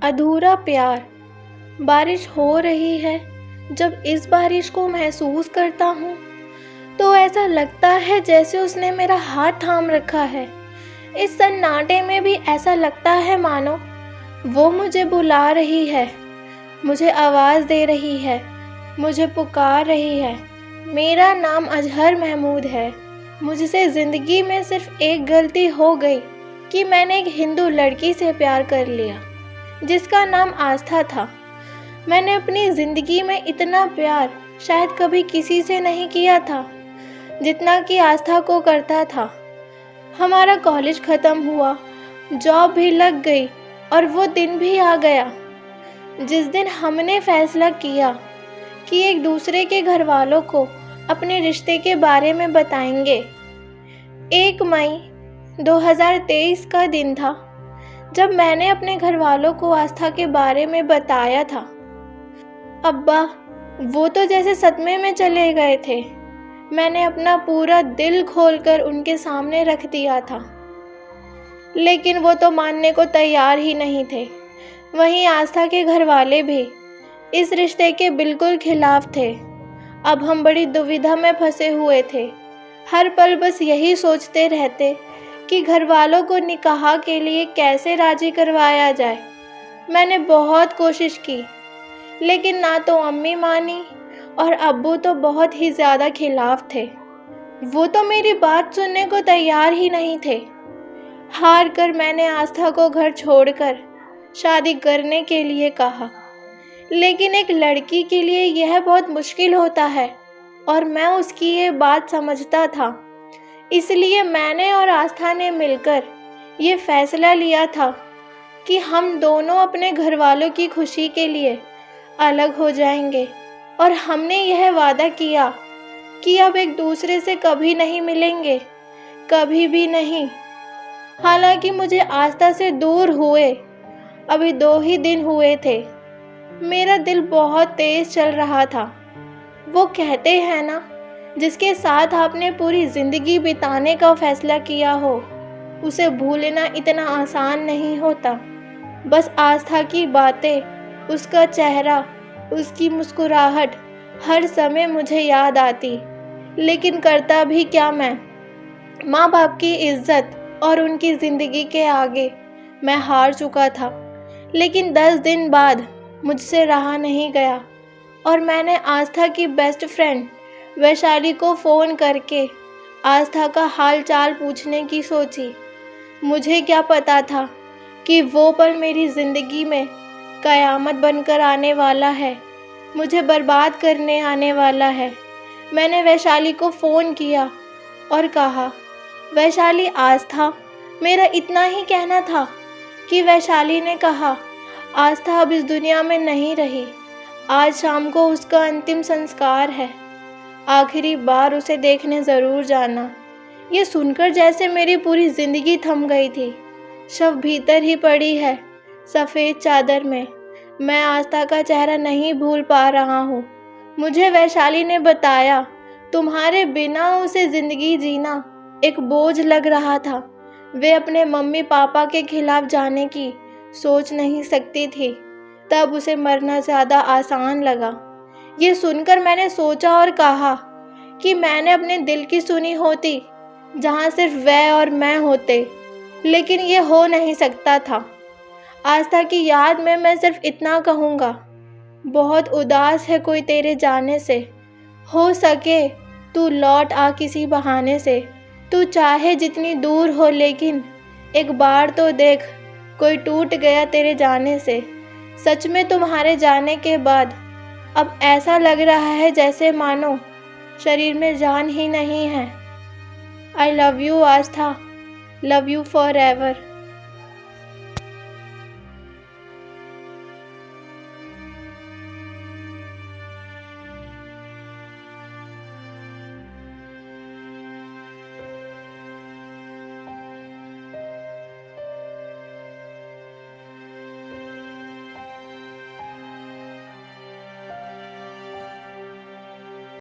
अधूरा प्यार। बारिश हो रही है। जब इस बारिश को महसूस करता हूँ तो ऐसा लगता है जैसे उसने मेरा हाथ थाम रखा है। इस सन्नाटे में भी ऐसा लगता है मानो वो मुझे बुला रही है, मुझे आवाज़ दे रही है, मुझे पुकार रही है। मेरा नाम अजहर महमूद है। मुझसे ज़िंदगी में सिर्फ एक गलती हो गई कि मैंने एक हिंदू लड़की से प्यार कर लिया जिसका नाम आस्था था। मैंने अपनी ज़िंदगी में इतना प्यार शायद कभी किसी से नहीं किया था जितना कि आस्था को करता था। हमारा कॉलेज ख़त्म हुआ, जॉब भी लग गई और वो दिन भी आ गया जिस दिन हमने फ़ैसला किया कि एक दूसरे के घर वालों को अपने रिश्ते के बारे में बताएंगे। 1 मई 2023 का दिन था जब मैंने अपने घर वालों को आस्था के बारे में बताया था। अब्बा वो तो जैसे सदमे में चले गए थे। मैंने अपना पूरा दिल खोलकर उनके सामने रख दिया था, लेकिन वो तो मानने को तैयार ही नहीं थे। वहीं आस्था के घर वाले भी इस रिश्ते के बिल्कुल खिलाफ थे। अब हम बड़ी दुविधा में फंसे हुए थे। हर पल बस यही सोचते रहते कि घर वालों को निकाह के लिए कैसे राज़ी करवाया जाए। मैंने बहुत कोशिश की, लेकिन ना तो अम्मी मानी और अब्बू तो बहुत ही ज़्यादा खिलाफ थे। वो तो मेरी बात सुनने को तैयार ही नहीं थे। हार कर मैंने आस्था को घर छोड़कर शादी करने के लिए कहा, लेकिन एक लड़की के लिए यह बहुत मुश्किल होता है और मैं उसकी ये बात समझता था। इसलिए मैंने और आस्था ने मिलकर ये फ़ैसला लिया था कि हम दोनों अपने घर वालों की खुशी के लिए अलग हो जाएंगे और हमने यह वादा किया कि अब एक दूसरे से कभी नहीं मिलेंगे, कभी भी नहीं। हालांकि मुझे आस्था से दूर हुए अभी 2 ही दिन हुए थे, मेरा दिल बहुत तेज़ चल रहा था। वो कहते हैं ना, जिसके साथ आपने पूरी ज़िंदगी बिताने का फ़ैसला किया हो उसे भूलना इतना आसान नहीं होता। बस आस्था की बातें, उसका चेहरा, उसकी मुस्कुराहट हर समय मुझे याद आती। लेकिन करता भी क्या मैं? माँ बाप की इज्जत और उनकी ज़िंदगी के आगे मैं हार चुका था। लेकिन 10 दिन बाद मुझसे रहा नहीं गया और मैंने आस्था की बेस्ट फ्रेंड वैशाली को फ़ोन करके आस्था का हाल चाल पूछने की सोची। मुझे क्या पता था कि वो पल मेरी ज़िंदगी में क़यामत बनकर आने वाला है, मुझे बर्बाद करने आने वाला है। मैंने वैशाली को फ़ोन किया और कहा, वैशाली आस्था, मेरा इतना ही कहना था कि वैशाली ने कहा आस्था अब इस दुनिया में नहीं रही। आज शाम को उसका अंतिम संस्कार है। आखिरी बार उसे देखने ज़रूर जाना। ये सुनकर जैसे मेरी पूरी ज़िंदगी थम गई थी। शव भीतर ही पड़ी है, सफ़ेद चादर में। मैं आस्था का चेहरा नहीं भूल पा रहा हूँ। मुझे वैशाली ने बताया, तुम्हारे बिना उसे ज़िंदगी जीना एक बोझ लग रहा था। वे अपने मम्मी पापा के खिलाफ जाने की सोच नहीं सकती थी, तब उसे मरना ज़्यादा आसान लगा। ये सुनकर मैंने सोचा और कहा कि मैंने अपने दिल की सुनी होती, जहाँ सिर्फ वह और मैं होते, लेकिन ये हो नहीं सकता था। आस्था की याद में मैं सिर्फ इतना कहूँगा, बहुत उदास है कोई तेरे जाने से। हो सके तू लौट आ किसी बहाने से। तू चाहे जितनी दूर हो, लेकिन एक बार तो देख, कोई टूट गया तेरे जाने से। सच में तुम्हारे जाने के बाद अब ऐसा लग रहा है जैसे मानो शरीर में जान ही नहीं है। I love you Aastha, love you for ever.